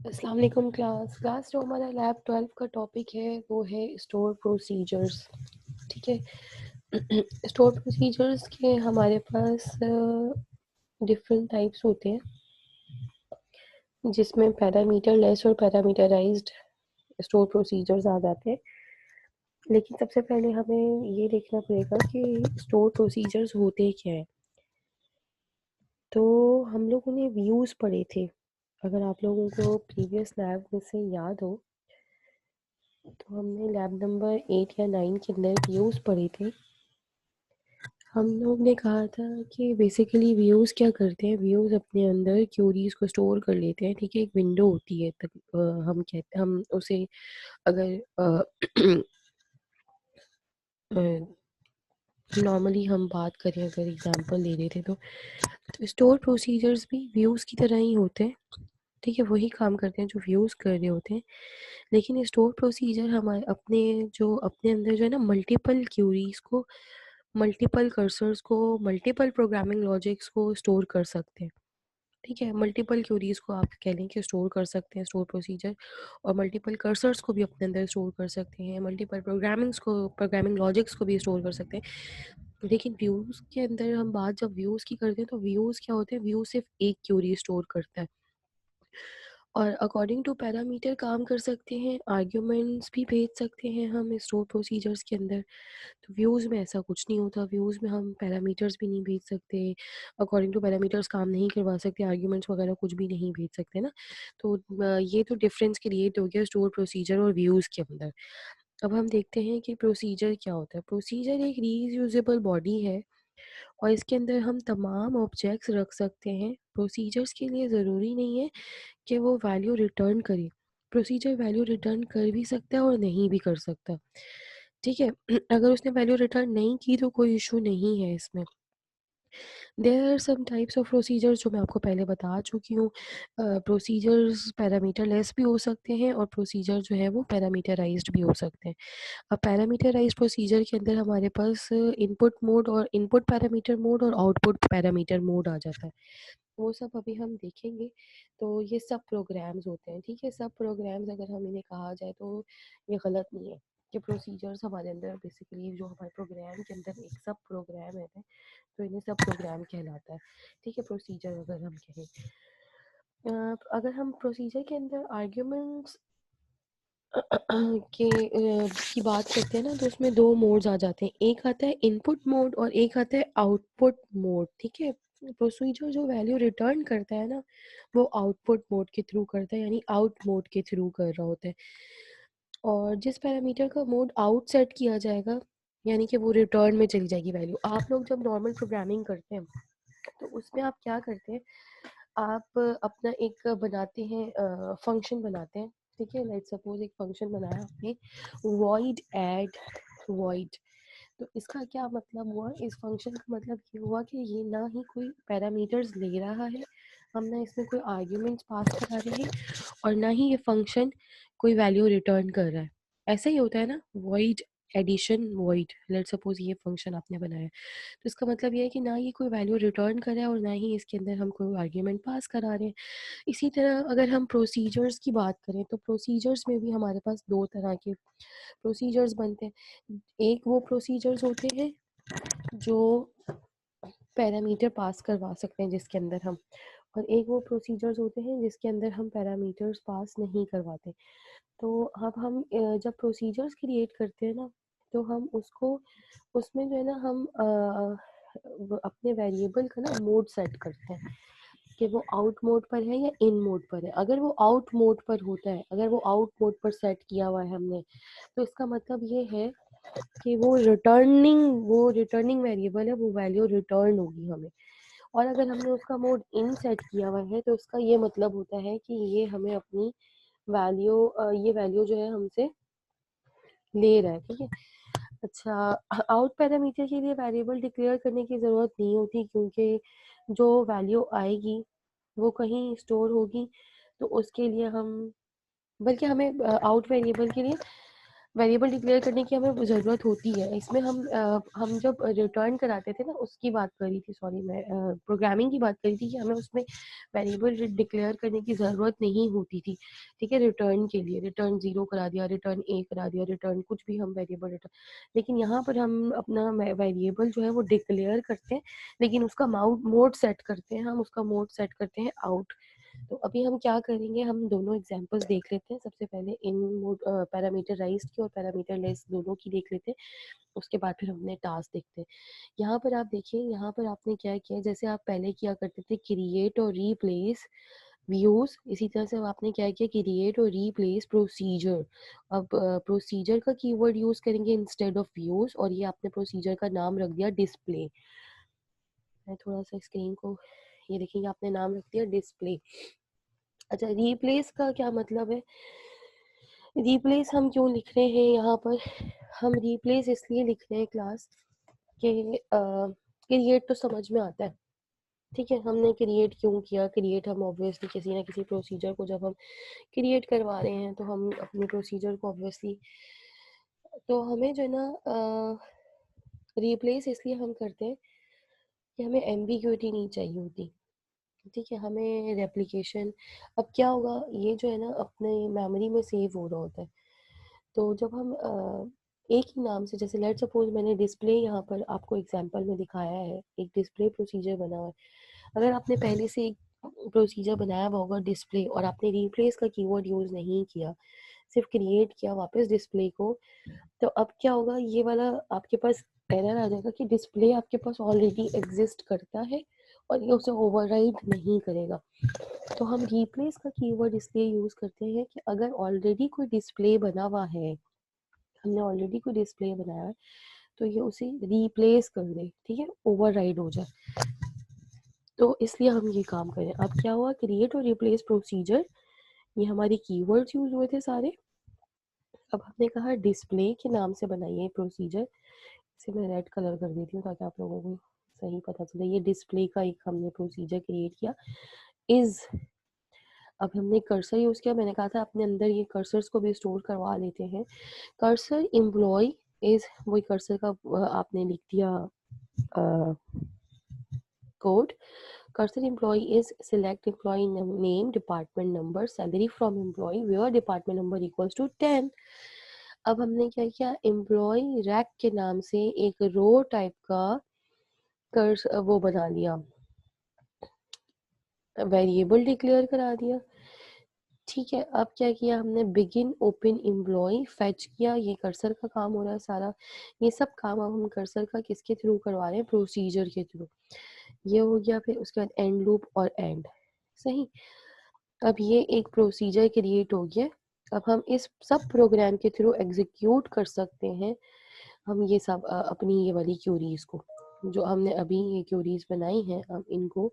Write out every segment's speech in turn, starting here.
अस्सलाम वालेकुम क्लास जो हमारा लैब 12 का टॉपिक है वो है स्टोर प्रोसीजर्स। ठीक है। स्टोर प्रोसीजर्स के हमारे पास डिफरेंट टाइप्स होते हैं जिसमें पैरामीटर लेस और पैरामीटराइज्ड स्टोर प्रोसीजर्स आ जाते हैं। लेकिन सबसे पहले हमें ये देखना पड़ेगा कि स्टोर प्रोसीजर्स होते क्या है। तो हम लोगों ने व्यूज़ पढ़े थे, अगर आप लोगों को प्रीवियस लैब में से याद हो तो हमने लैब नंबर 8 या 9 के अंदर व्यूज़ पढ़े थे। हम लोग ने कहा था कि बेसिकली व्यूज़ क्या करते हैं, व्यूज़ अपने अंदर क्यूरीज को स्टोर कर लेते हैं। ठीक है, एक विंडो होती है तक हम उसे अगर नॉर्मली हम बात करें, अगर एग्जांपल ले रहे थे तो स्टोर प्रोसीजर्स भी व्यूज़ की तरह ही होते हैं। ठीक है, वही काम करते हैं जो व्यूज़ कर रहे होते हैं। लेकिन स्टोर प्रोसीजर हमारे अपने अंदर जो है ना, मल्टीपल क्यूरीज को, मल्टीपल कर्सर्स को, मल्टीपल प्रोग्रामिंग लॉजिक्स को स्टोर कर सकते हैं। ठीक है, मल्टीपल क्यूरीज को आप कह लें कि स्टोर कर सकते हैं स्टोर प्रोसीजर, और मल्टीपल कर्सर्स को भी अपने अंदर स्टोर कर सकते हैं, मल्टीपल प्रोग्रामिंग लॉजिक्स को भी स्टोर कर सकते हैं। लेकिन व्यूज़ के अंदर हम बात जब व्यूज़ की करते हैं तो व्यूज़ क्या होते हैं, व्यू सिर्फ एक क्यूरी स्टोर करता है और अकॉर्डिंग टू पैरामीटर काम कर सकते हैं, आर्ग्यूमेंट्स भी भेज सकते हैं हम स्टोर प्रोसीजर्स के अंदर। तो व्यूज़ में ऐसा कुछ नहीं होता, व्यूज़ में हम पैरामीटर्स भी नहीं भेज सकते, अकॉर्डिंग टू पैरामीटर्स काम नहीं करवा सकते, आर्ग्यूमेंट्स वगैरह कुछ भी नहीं भेज सकते ना। तो ये तो डिफरेंस क्रिएट हो गया स्टोर प्रोसीजर और व्यूज़ के अंदर। अब हम देखते हैं कि प्रोसीजर क्या होता है। प्रोसीजर एक रीयूजेबल बॉडी है और इसके अंदर हम तमाम ऑब्जेक्ट्स रख सकते हैं। प्रोसीजर्स के लिए ज़रूरी नहीं है कि वो वैल्यू रिटर्न करे। प्रोसीजर वैल्यू रिटर्न कर भी सकता है और नहीं भी कर सकता। ठीक है। अगर उसने वैल्यू रिटर्न नहीं की तो कोई इशू नहीं है इसमें। There are some types of procedures जो मैं आपको पहले बता चुकी हूँ। प्रोसीजर्स पैरामीटर लेस भी हो सकते हैं और प्रोसीजर जो है वो पैरामीटराइज्ड भी हो सकते हैं। अब पैरामीटराइज्ड प्रोसीजर के अंदर हमारे पास इनपुट मोड और इनपुट पैरामीटर मोड और आउटपुट पैरामीटर मोड आ जाता है। वो सब अभी हम देखेंगे। तो ये सब प्रोग्राम्स होते हैं। ठीक है, सब प्रोग्राम्स अगर हम इन्हें कहा जाए तो ये गलत नहीं है कि प्रोसीजर्स हमारे अंदर बेसिकली जो हमारे प्रोग्राम के अंदर एक सब प्रोग्राम है तो इन्हें सब प्रोग्राम कहलाता है। ठीक है, प्रोसीजर अगर हम कहें, अगर हम प्रोसीजर के अंदर आर्ग्यूमेंट्स की बात करते हैं ना, तो उसमें दो मोड्स आ जाते हैं। एक आता है इनपुट मोड और एक आता है आउटपुट मोड। ठीक है, प्रोसीजर जो वैल्यू रिटर्न करता है ना, वो आउटपुट मोड के थ्रू करता है, यानी आउट मोड के थ्रू कर रहा होता है। और जिस पैरामीटर का मोड आउट सेट किया जाएगा, यानी कि वो रिटर्न में चली जाएगी वैल्यू। आप लोग जब नॉर्मल प्रोग्रामिंग करते हैं तो उसमें आप क्या करते हैं, आप अपना एक बनाते हैं, फंक्शन बनाते हैं। ठीक है, लेट्स सपोज एक फंक्शन बनाया आपने, वॉइड ऐड वॉइड। तो इसका क्या मतलब हुआ, इस फंक्शन का मतलब ये हुआ कि ये ना ही कोई पैरामीटर्स ले रहा है, हम ना इसमें कोई आर्ग्यूमेंट्स पास करा रहे हैं, और ना ही ये फंक्शन कोई वैल्यू रिटर्न कर रहा है। ऐसा ही होता है ना, void addition void. Let's suppose ये फंक्शन आपने बनाया, तो इसका मतलब ये है कि ना ये कोई वैल्यू रिटर्न कर रहा है और ना ही इसके अंदर हम कोई आर्ग्यूमेंट पास करा रहे हैं। इसी तरह अगर हम प्रोसीजर्स की बात करें तो प्रोसीजर्स में भी हमारे पास दो तरह के प्रोसीजर्स बनते हैं। एक वो प्रोसीजर्स होते हैं जो पैरामीटर पास करवा सकते हैं जिसके अंदर हम, और एक वो प्रोसीजर्स होते हैं जिसके अंदर हम पैरामीटर्स पास नहीं करवाते। तो अब हम जब प्रोसीजर्स क्रिएट करते हैं ना, तो हम उसको उसमें जो है ना हम अपने वेरिएबल का ना मोड सेट करते हैं कि वो आउट मोड पर है या इन मोड पर है। अगर वो आउट मोड पर होता है, अगर वो आउट मोड पर सेट किया हुआ है हमने, तो इसका मतलब ये है कि वो रिटर्निंग वेरिएबल है, वो वैल्यू रिटर्न होगी हमें। और अगर हमने उसका मोड इन सेट किया हुआ है तो उसका ये मतलब होता है कि ये हमें अपनी ये वैल्यू जो है हमसे ले रहा है। ठीक है। अच्छा, आउट पैरामीटर के लिए वेरिएबल डिक्लेयर करने की ज़रूरत नहीं होती, क्योंकि जो वैल्यू आएगी वो कहीं स्टोर होगी, तो उसके लिए हम, बल्कि हमें आउट वेरिएबल के लिए वेरिएबल डिक्लेयर करने की हमें ज़रूरत होती है। इसमें हम जब रिटर्न कराते थे ना, उसकी बात कर रही थी, सॉरी मैं प्रोग्रामिंग की बात कर रही थी कि हमें उसमें वेरिएबल डिक्लेयर करने की ज़रूरत नहीं होती थी, ठीक है? रिटर्न के लिए रिटर्न 0 करा दिया, रिटर्न A करा दिया, रिटर्न कुछ भी हम वेरिएबल रिटर्न, लेकिन यहाँ पर हम अपना वेरिएबल जो है वो डिक्लेयर करते हैं, लेकिन उसका मोड सेट करते हैं, हम उसका मोड सेट करते हैं आउट। तो अभी हम क्या करेंगे, हम दोनों एग्जांपल्स देख लेते हैं। सबसे पहले इन मोड पैरामीटराइज्ड की और पैरामीटरलेस दोनों की देख लेते हैं, उसके बाद फिर हमने टास्क देखते हैं। यहाँ पर आप देखिए, यहाँ पर आपने क्या किया, जैसे आप पहले किया करते थे क्रिएट और रीप्लेस व्यूज, इसी तरह से अब आपने क्या किया, क्रिएट और रीप्लेस प्रोसीजर। अब प्रोसीजर का कीवर्ड यूज करेंगे इंस्टेड ऑफ व्यूज, और ये आपने प्रोसीजर का नाम रख दिया डिस्प्ले। मैं थोड़ा सा स्क्रीन को, ये देखिए आपने नाम रख दिया डिस्प्ले। अच्छा, रीप्लेस का क्या मतलब है? रिप्लेस हम क्यों लिख रहे हैं यहाँ पर? हम रिप्लेस इसलिए लिख रहे हैं क्लास कि क्रिएट तो समझ में आता है, ठीक है? हमने क्रिएट क्यों किया? क्रिएट हम ऑब्वियसली किसी ना किसी प्रोसीजर को जब हम क्रिएट करवा रहे हैं, तो हम अपने प्रोसीजर को ऑब्वियसली, तो हमें जो है ना रिप्लेस इसलिए हम करते हैं कि हमें एम्बिग्यूटी नहीं चाहिए होती, ठीक है? हमें रेप्लिकेशन, अब क्या होगा, ये जो है ना अपने मेमोरी में सेव हो रहा होता है। तो जब हम एक ही नाम से, जैसे लेट्स सपोज मैंने डिस्प्ले यहाँ पर आपको एग्जांपल में दिखाया है, एक डिस्प्ले प्रोसीजर बना हुआ है। अगर आपने पहले से एक प्रोसीजर बनाया हुआ होगा डिस्प्ले, और आपने रिप्लेस का कीवर्ड यूज़ नहीं किया, सिर्फ क्रिएट किया वापस डिस्प्ले को, तो अब क्या होगा, ये वाला आपके पास एरर आ जाएगा कि डिस्प्ले आपके पास ऑलरेडी एग्जिस्ट करता है और ये उसे ओवरराइड नहीं करेगा। तो हम रिप्लेस का कीवर्ड इसलिए यूज़ करते हैं कि अगर ऑलरेडी कोई डिस्प्ले बना हुआ है, हमने ऑलरेडी कोई डिस्प्ले बनाया है, तो ये उसे रिप्लेस कर दे, ठीक है, ओवरराइड हो जाए। तो इसलिए हम ये काम करें। अब क्या हुआ, क्रिएट और रिप्लेस प्रोसीजर, ये हमारे कीवर्ड्स यूज हुए थे सारे। अब हमने कहा डिस्प्ले के नाम से बनाइए प्रोसीजर, इसे मैं रेड कलर कर देती हूँ ताकि आप लोगों को सही पता चले। ये डिस्प्ले का एक हमने प्रोसीजर क्रिएट किया इज। अब हमने कर्सर यूज किया, मैंने कहा था अपने अंदर ये कर्सर्स को भी स्टोर करवा लेते हैं। कर्सर एम्प्लॉय इज, वही कर्सर का आपने लिख दिया code. Cursor employee is select employee name, department number, salary from employee where department number equals to 10। अब हमने क्या किया, एम्प्लॉय रैक के नाम से एक रो टाइप का कर्स वो बना लिया, वेरिएबल डिक्लेयर करा दिया, ठीक है? अब क्या किया हमने, बिगिन ओपन एम्प्लॉय फेच किया, ये कर्सर का काम हो रहा है सारा। ये सब काम अब हम कर्सर का किसके थ्रू करवा रहे हैं, प्रोसीजर के थ्रू। ये हो गया, फिर उसके बाद एंड लूप और एंड, सही। अब ये एक प्रोसीजर क्रिएट हो गया। अब हम इस सब प्रोग्राम के थ्रू एग्जीक्यूट कर सकते हैं, हम ये सब अपनी ये वाली क्यूरीज को, जो हमने अभी ये क्यूरीज बनाई हैं, हम इनको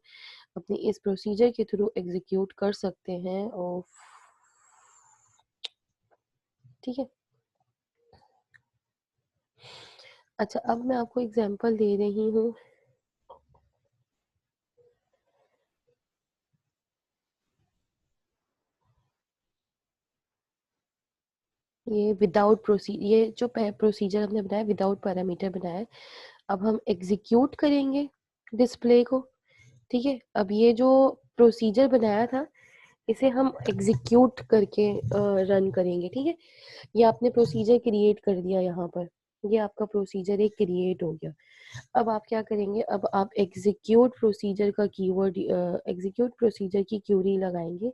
अपने इस प्रोसीजर के थ्रू एग्जीक्यूट कर सकते हैं। और ठीक है, अच्छा अब मैं आपको एग्जांपल दे रही हूँ। ये विदाउट ये जो प्रोसीजर हमने बनाया विदाउट पैरामीटर बनाया है। अब हम एग्जीक्यूट करेंगे डिस्प्ले को, ठीक है? अब ये जो प्रोसीजर बनाया था, इसे हम एग्जीक्यूट करके रन करेंगे, ठीक है? ये आपने प्रोसीजर क्रिएट कर दिया यहाँ पर, ये आपका प्रोसीजर एक क्रिएट हो गया। अब आप क्या करेंगे, अब आप एग्जीक्यूट प्रोसीजर का कीवर्ड, एग्जीक्यूट प्रोसीजर की क्यूरी लगाएंगे,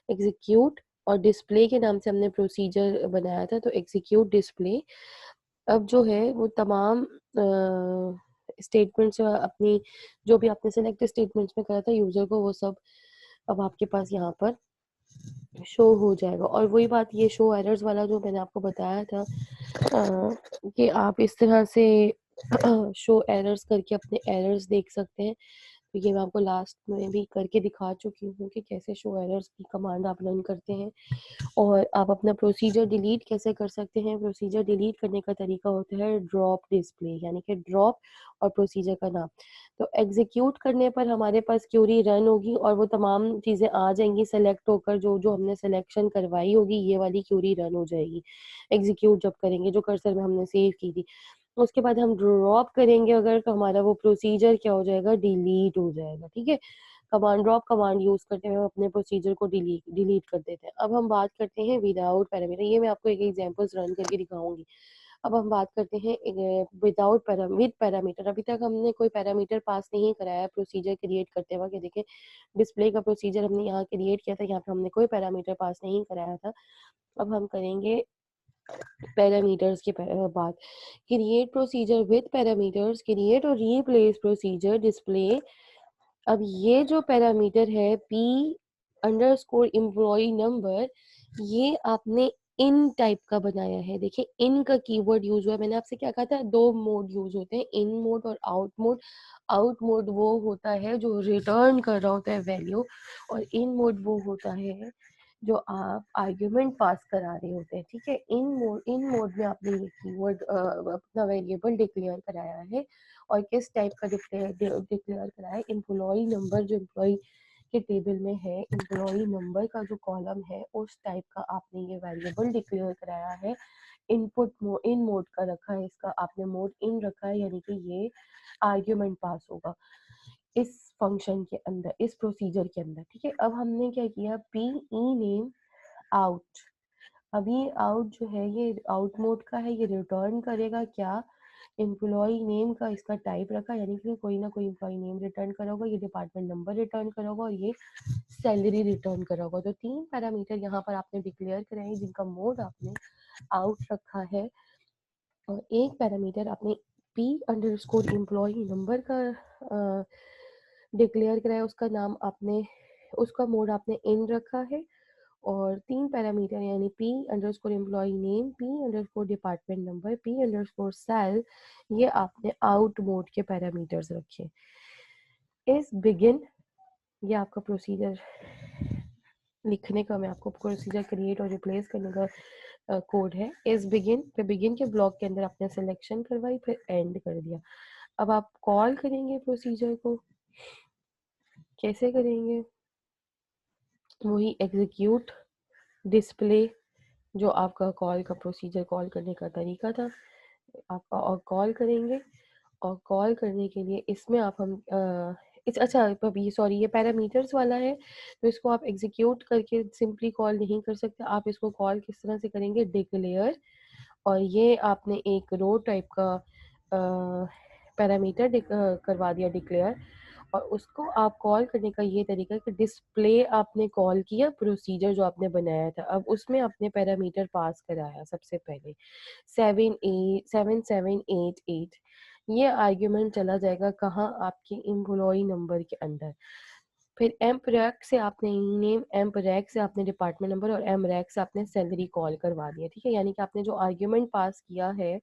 एग्जीक्यूट, और डिस्प्ले के नाम से हमने प्रोसीजर बनाया था, तो एग्जीक्यूट डिस्प्ले। अब जो है वो तमाम स्टेटमेंट्स अपनी, जो भी आपने सेलेक्ट स्टेटमेंट्स में करा था यूजर को, वो सब अब आपके पास यहाँ पर शो हो जाएगा। और वही बात, ये शो एरर्स वाला जो मैंने आपको बताया था कि आप इस तरह से शो एरर्स करके अपने एरर्स देख सकते हैं। तो ये मैं आपको लास्ट में भी करके दिखा चुकी हूँ कि कैसे शो एरर्स की कमांड आप रन करते हैं। और आप अपना प्रोसीजर डिलीट कैसे कर सकते हैं। प्रोसीजर डिलीट करने का तरीका होता है ड्रॉप डिस्प्ले, यानी कि ड्रॉप और प्रोसीजर का नाम। तो एग्जीक्यूट करने पर हमारे पास क्यूरी रन होगी और वो तमाम चीज़ें आ जाएंगी सेलेक्ट होकर, जो जो हमने सिलेक्शन करवाई होगी ये वाली क्यूरी रन हो जाएगी एग्जीक्यूट जब करेंगे, जो कर्सर में हमने सेव की थी। उसके बाद हम ड्रॉप करेंगे अगर, तो हमारा वो प्रोसीजर क्या हो जाएगा, डिलीट हो जाएगा। ठीक है, कमांड ड्रॉप कमांड यूज़ करते हुए हम अपने प्रोसीजर को डिलीट डिलीट कर देते हैं। अब हम बात करते हैं विदाउट पैरामीटर, ये मैं आपको एक एग्जांपल्स रन करके दिखाऊंगी। अब हम बात करते हैं विदाउट विद पैरामीटर। अभी तक हमने कोई पैरामीटर पास नहीं कराया प्रोसीजर क्रिएट करते वक्त। ये देखें, डिस्प्ले का प्रोसीजर हमने यहाँ क्रिएट किया था, यहाँ पे हमने कोई पैरामीटर पास नहीं कराया था। अब हम करेंगे पैरामीटर्स की बात। Create procedure with parameters, create और रीप्लेस प्रोसीजर डिस्प्ले। अब ये जो पैरामीटर है पी अंडरस्कोर एम्प्लॉय नंबर, ये आपने इन टाइप का बनाया है। देखिए इन का कीवर्ड यूज हुआ है। मैंने आपसे क्या कहा था, दो मोड यूज होते हैं, इन मोड और आउट मोड। आउट मोड वो होता है जो रिटर्न कर रहा होता है वैल्यू, और इन मोड वो होता है जो आप आर्ग्यूमेंट पास करा रहे होते हैं। ठीक है, इन मोड में आपने ये कीवर्ड अपना वेरिएबल डिक्लेयर कराया है। और किस टाइप का डिक्लेयर कराया है, एम्प्लॉय नंबर जो एम्प्लॉय के टेबल में है, एम्प्लॉय नंबर का जो कॉलम है उस टाइप का आपने ये वेरिएबल डिक्लेयर कराया है। इन मोड का रखा है, इसका आपने मोड इन रखा है, यानी कि ये आर्ग्यूमेंट पास होगा इस फंक्शन के अंदर, इस प्रोसीजर के अंदर। ठीक है, अब हमने क्या किया, पी ई नेम आउट। अब ये आउट जो है ये आउट मोड का है, ये रिटर्न करेगा क्या, एम्प्लॉय नेम का इसका टाइप रखा, यानी कि कोई ना कोई एम्प्लॉय नेम रिटर्न करा होगा, ये डिपार्टमेंट नंबर रिटर्न करा होगा और ये सैलरी रिटर्न करा होगा। तो 3 पैरामीटर यहाँ पर आपने डिक्लेयर कराए हैं जिनका मोड आपने आउट रखा है, और एक पैरामीटर आपने पी अंडरस्कोर एम्प्लॉय नंबर का डिक्लेयर कराया, उसका नाम आपने, उसका मोड आपने इन रखा है। और 3 पैरामीटर यानी P underscore employee name, P underscore department number, P underscore sal, ये आपने आउट मोड के पैरामीटर्स रखे। इस बिगिन, ये आपका प्रोसीजर लिखने का, मैं आपको प्रोसीजर क्रिएट और रिप्लेस करने का कोड है। इस बिगिन पे, बिगिन के ब्लॉक के अंदर आपने सिलेक्शन करवाई, फिर एंड कर दिया। अब आप कॉल करेंगे प्रोसीजर को, कैसे करेंगे, वही एग्जीक्यूट डिस्प्ले जो आपका कॉल का प्रोसीजर कॉल करने का तरीका था आपका, और कॉल करेंगे। और कॉल करने के लिए इसमें आप हम इस अच्छा अभी सॉरी ये पैरामीटर्स वाला है, तो इसको आप एग्जीक्यूट करके सिंपली कॉल नहीं कर सकते। आप इसको कॉल किस तरह से करेंगे, डिक्लेयर, और ये आपने एक रो टाइप का पैरामीटर करवा दिया डिक्लेयर, और उसको आप कॉल करने का ये तरीका है कि डिस्प्ले आपने कॉल किया प्रोसीजर जो आपने बनाया था, अब उसमें आपने पैरामीटर पास कराया सबसे पहले 7788, ये आर्ग्यूमेंट चला जाएगा कहाँ, आपके एम्प्लॉय नंबर के अंदर। फिर एम्प रैक से आपने नेम, एम्प रैक से आपने डिपार्टमेंट नंबर, और एम रैक से आपने सैलरी कॉल करवा दिया। ठीक है, यानी कि आपने जो आर्ग्यूमेंट पास किया है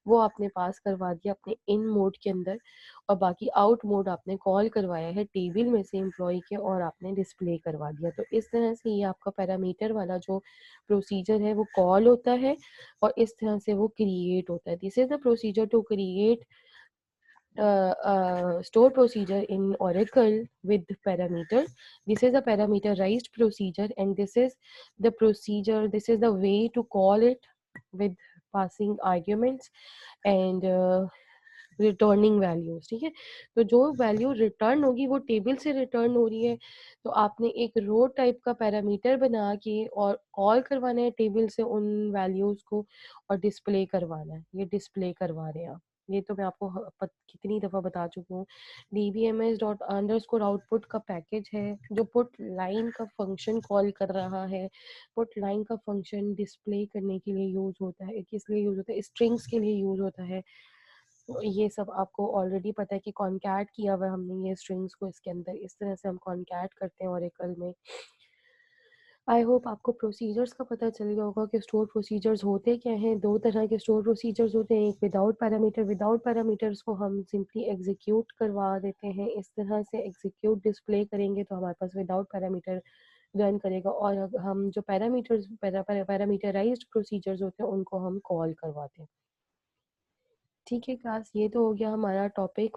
वो आपने पास करवा दिया अपने इन मोड के अंदर, और बाकी आउट मोड आपने कॉल करवाया है टेबल में से एम्प्लॉय के, और आपने डिस्प्ले करवा दिया। तो इस तरह से ये आपका पैरामीटर वाला जो प्रोसीजर है वो कॉल होता है, और इस तरह से वो क्रिएट होता है। This is the procedure to create store procedure in Oracle with parameter. This is a parameterized procedure, and this is the procedure, this is the way to call it with passing arguments and returning values. ठीक है, तो जो value return होगी वो table से return हो रही है, तो आपने एक रो टाइप का पैरामीटर बना के और कॉल करवाना है टेबल से उन वैल्यूज को, और डिस्प्ले करवाना है, ये डिस्प्ले करवा रहे हैं आप। ये तो मैं आपको कितनी दफ़ा बता चुकी हूँ। dbms डॉट अंडरस्कोर आउटपुट का पैकेज है जो पुट लाइन का फंक्शन कॉल कर रहा है। पुट लाइन का फंक्शन डिस्प्ले करने के लिए यूज होता है, किस लिए यूज होता है, स्ट्रिंग्स के लिए यूज होता है। तो ये सब आपको ऑलरेडी पता है कि कॉन्कैट किया हुआ है हमने ये स्ट्रिंग्स को इसके अंदर, इस तरह से हम कॉन्कैट करते हैं ओरेकल में। आई होप आपको प्रोसीजर्स का पता चल गया होगा कि स्टोर प्रोसीजर्स होते क्या हैं। 2 तरह के स्टोर प्रोसीजर्स होते हैं, एक विदाउट पैरामीटर्स को हम सिंपली एग्जीक्यूट करवा देते हैं। इस तरह से एग्जीक्यूट डिस्प्ले करेंगे तो हमारे पास विदाउट पैरामीटर रन करेगा, और हम जो पैरामीटराइज्ड प्रोसीजर्स होते हैं उनको हम कॉल करवाते हैं। ठीक है क्लास, ये तो हो गया हमारा टॉपिक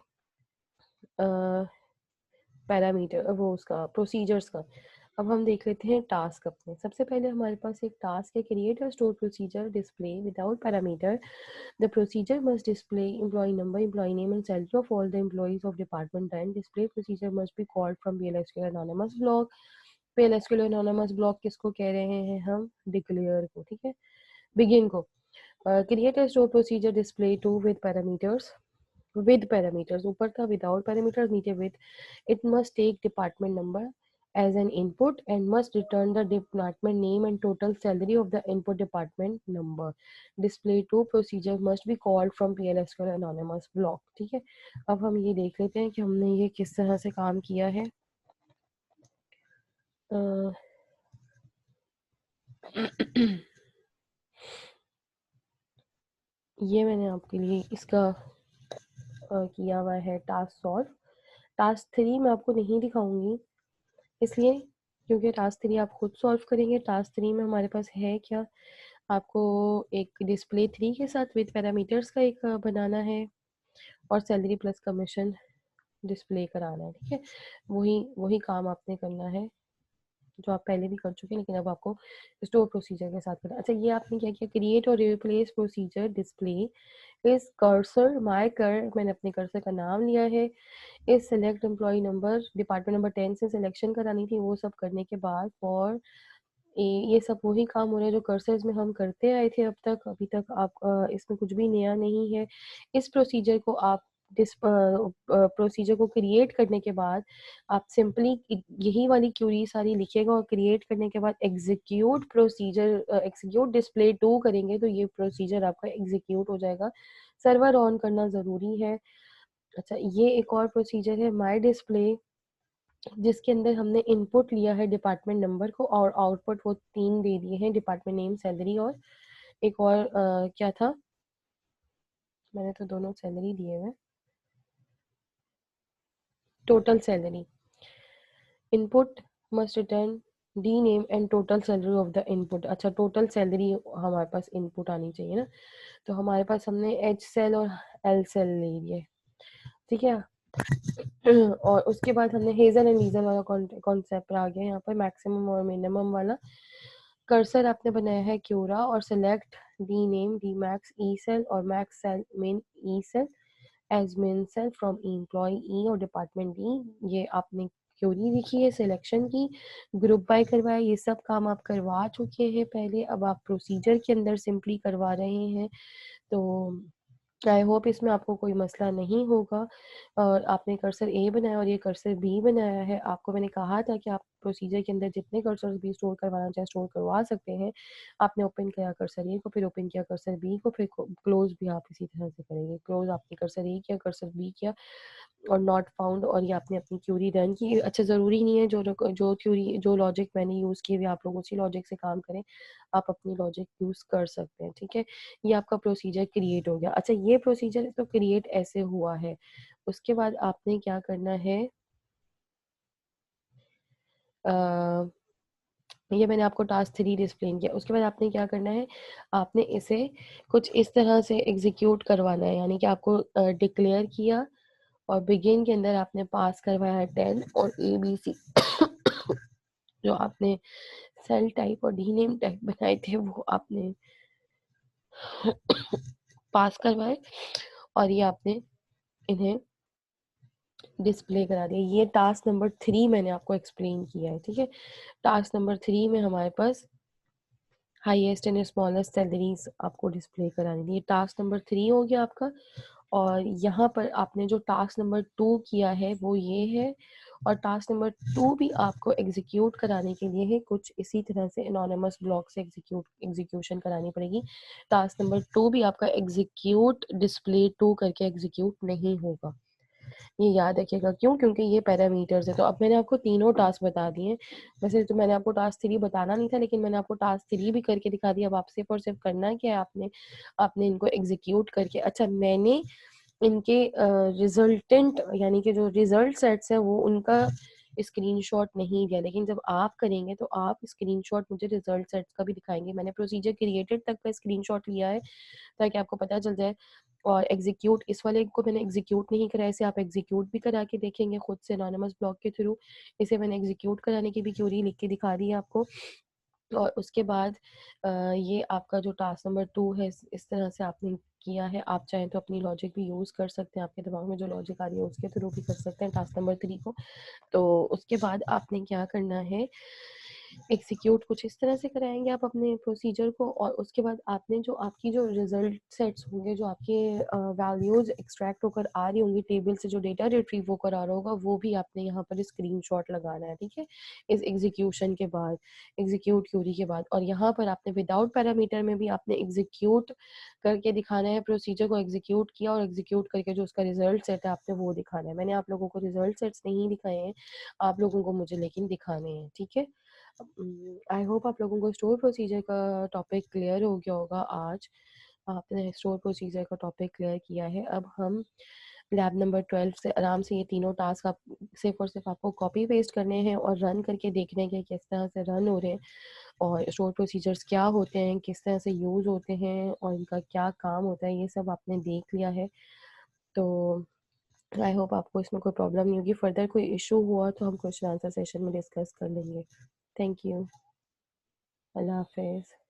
पैरामीटर वो उसका प्रोसीजर्स का। अब हम देख लेते हैं टास्क अपने। सबसे पहले हमारे पास एक टास्क है, create a store procedure display without parameter. The procedure must display employee number, employee name and salary of all the employees of department. And display procedure must be called from PLSQL anonymous block. PLSQL anonymous block किसको कह रहे हैं हम? Declare को। ठीक है, begin को। Create a store procedure display two with parameters, ऊपर था विदाउट पैरामीटर्स, नीचे with. It must take department number as an input and must return the department name and total salary of the input department number. Display to procedure must be called from PLSQL anonymous block. ठीक है, अब हम ये देख लेते हैं कि हमने ये किस तरह से काम किया है। ये मैंने आपके लिए इसका किया हुआ है टास्क सॉल्व। टास्क 3 मैं आपको नहीं दिखाऊंगी, इसलिए क्योंकि टास्क 3 आप खुद सॉल्व करेंगे। टास्क 3 में हमारे पास है क्या, आपको एक डिस्प्ले 3 के साथ विद पैरामीटर्स का एक बनाना है, और सैलरी प्लस कमीशन डिस्प्ले कराना है। ठीक है, वही वही काम आपने करना है जो आप पहले भी कर चुके हैं, लेकिन अब आपको स्टोर प्रोसीजर के साथ करना है। अच्छा, ये आपने क्या किया, क्रिएट और replace procedure display is cursor my cur, मैंने अपने कर्सर का नाम लिया है। Is select employee number, department number 10 से सिलेक्शन करानी थी, वो सब करने के बाद फॉर ये सब वही काम हो रहा है जो कर्सर्स में हम करते आए थे अब तक। अभी तक आप इसमें कुछ भी नया नहीं है। इस प्रोसीजर को आप प्रोसीजर को क्रिएट करने के बाद आप सिंपली यही वाली क्यूरी सारी लिखिएगा, और क्रिएट करने के बाद एग्जीक्यूट डिस्प्ले टू करेंगे तो ये प्रोसीजर आपका एग्जीक्यूट हो जाएगा। सर्वर ऑन करना ज़रूरी है। अच्छा, ये एक और प्रोसीजर है माई डिस्प्ले, जिसके अंदर हमने इनपुट लिया है डिपार्टमेंट नंबर को, और आउटपुट वो 3 दे दिए हैं, डिपार्टमेंट नेम, सैलरी, और एक और क्या था, मैंने तो दोनों सैलरी दिए हुए, total salary. Input must return D name and total salary of the input. अच्छा, टोटल सैलरी हमारे पास इनपुट आनी चाहिए ना, तो हमारे पास हमने एच सेल और एल सेल ले लिए। ठीक है, और उसके बाद हमने हेजल एंड लीजल वाला कॉन्सेप्ट आ गया यहाँ पर, मैक्सिमम और मिनिमम वाला। कर्सर आपने बनाया है क्यूरा, और select D name, D max, E sal और max sal min E sal as min sal from employ E और डिपार्टमेंट डी। ये आपने क्यूरी लिखी है, सिलेक्शन की, ग्रुप बाय करवाया, ये सब काम आप करवा चुके हैं पहले। अब आप प्रोसीजर के अंदर सिंपली करवा रहे हैं, तो आई होप इसमें आपको कोई मसला नहीं होगा। और आपने कर्सर ए बनाया और ये कर्सर बी बनाया है। आपको मैंने कहा था कि आप प्रोसीजर के अंदर जितने कर्सर भी स्टोर करवाना चाहे स्टोर करवा सकते हैं। आपने ओपन किया कर्सर ए को, फिर ओपन किया कर्सर बी को, फिर क्लोज भी आप इसी तरह से करेंगे। क्लोज आपने कर्सर ए किया, कर्सर बी किया, और नॉट फाउंड, और ये आपने अपनी क्यूरी रन की। अच्छा, ज़रूरी नहीं है जो क्यूरी जो लॉजिक मैंने यूज़ किए हुए आप लोग उसी लॉजिक से काम करें, आप अपनी लॉजिक यूज़ कर सकते हैं। ठीक है, ये आपका प्रोसीजर क्रिएट हो गया। अच्छा, ये प्रोसीजर तो क्रिएट ऐसे हुआ है, उसके बाद आपने क्या करना है, ये मैंने आपको टास्क 3 एक्सप्लेन किया। उसके बाद आपने क्या करना है, आपने इसे कुछ इस तरह से एग्जीक्यूट करवाना है, यानी कि आपको डिक्लेयर किया और बिगिन के अंदर आपने पास करवाया है 10 और ABC जो आपने सेल टाइप और डी नेम टाइप बनाए थे वो आपने पास करवाए, और ये आपने इन्हें डिस्प्ले करा दिया। ये टास्क नंबर 3 मैंने आपको एक्सप्लेन किया है। ठीक है, टास्क नंबर 3 में हमारे पास हाईएस्ट एंड स्मॉलेस्ट सैलरीज आपको डिस्प्ले करानी थी। ये टास्क नंबर 3 हो गया आपका। और यहाँ पर आपने जो टास्क नंबर 2 किया है वो ये है, और टास्क नंबर 2 भी आपको एग्जीक्यूट कराने के लिए है, कुछ इसी तरह से एनोनिमस ब्लॉक से एग्जीक्यूशन करानी पड़ेगी। टास्क नंबर 2 भी आपका एग्जीक्यूट डिस्प्ले 2 करके एग्जीक्यूट नहीं होगा। ये याद रखिएगा। क्यों? क्योंकि ये पैरामीटर्स है। तो अब मैंने आपको तीनों टास्क बता दिए हैं। वैसे तो मैंने आपको टास्क 3 बताना नहीं था, लेकिन मैंने आपको टास्क 3 भी करके दिखा दिया। अब आप सिर्फ़ और सिर्फ़ करना क्या है, आपने इनको एग्ज़ीक्यूट करके, अच्छा मैंने इनके रिज़ल्टेंट यानी कि जो रिज़ल्ट सेट्स हैं वो उनका स्क्रीनशॉट नहीं दिया, लेकिन जब आप करेंगे तो आप स्क्रीनशॉट मुझे रिज़ल्ट सेट्स का भी दिखाएँगे। मैंने प्रोसीजर क्रिएटेड तक का स्क्रीनशॉट लिया है ताकि आपको पता चल जाए। और एग्ज़ीक्यूट इस वाले को मैंने एग्ज़ीक्यूट नहीं करा है, इसे आप एग्ज़ीक्यूट भी करा के देखेंगे खुद से एनोनिमस ब्लॉक के थ्रू। इसे मैंने एग्ज़ीक्यूट कराने की भी क्यूरी लिख के दिखा दी है आपको। और उसके बाद ये आपका जो टास्क नंबर 2 है, इस तरह से आपने किया है। आप चाहें तो अपनी लॉजिक भी यूज़ कर सकते हैं, आपके दिमाग में जो लॉजिक आ रही है उसके थ्रू भी कर सकते हैं टास्क नंबर 3 को। तो उसके बाद आपने क्या करना है, एग्ज़ीक्यूट कुछ इस तरह से कराएँगे आप अपने प्रोसीजर को, और उसके बाद आपने जो आपकी जो रिज़ल्ट सेट्स होंगे, जो आपके वैल्यूज़ एक्सट्रैक्ट होकर आ रही होंगी टेबल से, जो डेटा रिट्रीव होकर आ रहा होगा, वो भी आपने यहाँ पर स्क्रीनशॉट लगाना है, ठीक है? इस एग्ज़ीक्यूशन के बाद, एग्ज़ीक्यूट क्यूरी के बाद, और यहाँ पर आपने विदाउट पैरामीटर में भी आपने एग्ज़ीक्यूट करके दिखाना है, प्रोसीजर को एग्ज़ीक्यूट किया और एग्ज़ीक्यूट करके जो उसका रिज़ल्ट सेट है आपने वो दिखाना है। मैंने आप लोगों को रिज़ल्ट सेट्स नहीं दिखाए हैं, आप लोगों को मुझे लेकिन दिखाने हैं, ठीक है? आई होप आप लोगों को स्टोर प्रोसीजर का टॉपिक क्लियर हो गया होगा आज। आपने स्टोर प्रोसीजर का टॉपिक क्लियर किया है। अब हम लैब नंबर 12 से आराम से ये तीनों टास्क आप सिर्फ़ और सिर्फ़ आपको कॉपी पेस्ट करने हैं और रन करके देखने हैं कि किस तरह से रन हो रहे हैं, और स्टोर प्रोसीजर्स क्या होते हैं, किस तरह से यूज़ होते हैं और इनका क्या काम होता है, ये सब आपने देख लिया है। तो आई होप आपको इसमें कोई प्रॉब्लम नहीं होगी। फर्दर कोई इश्यू हुआ तो हम क्वेश्चन आंसर सेशन में डिस्कस कर लेंगे। Thank you. अल्लाह हाफ़िज़।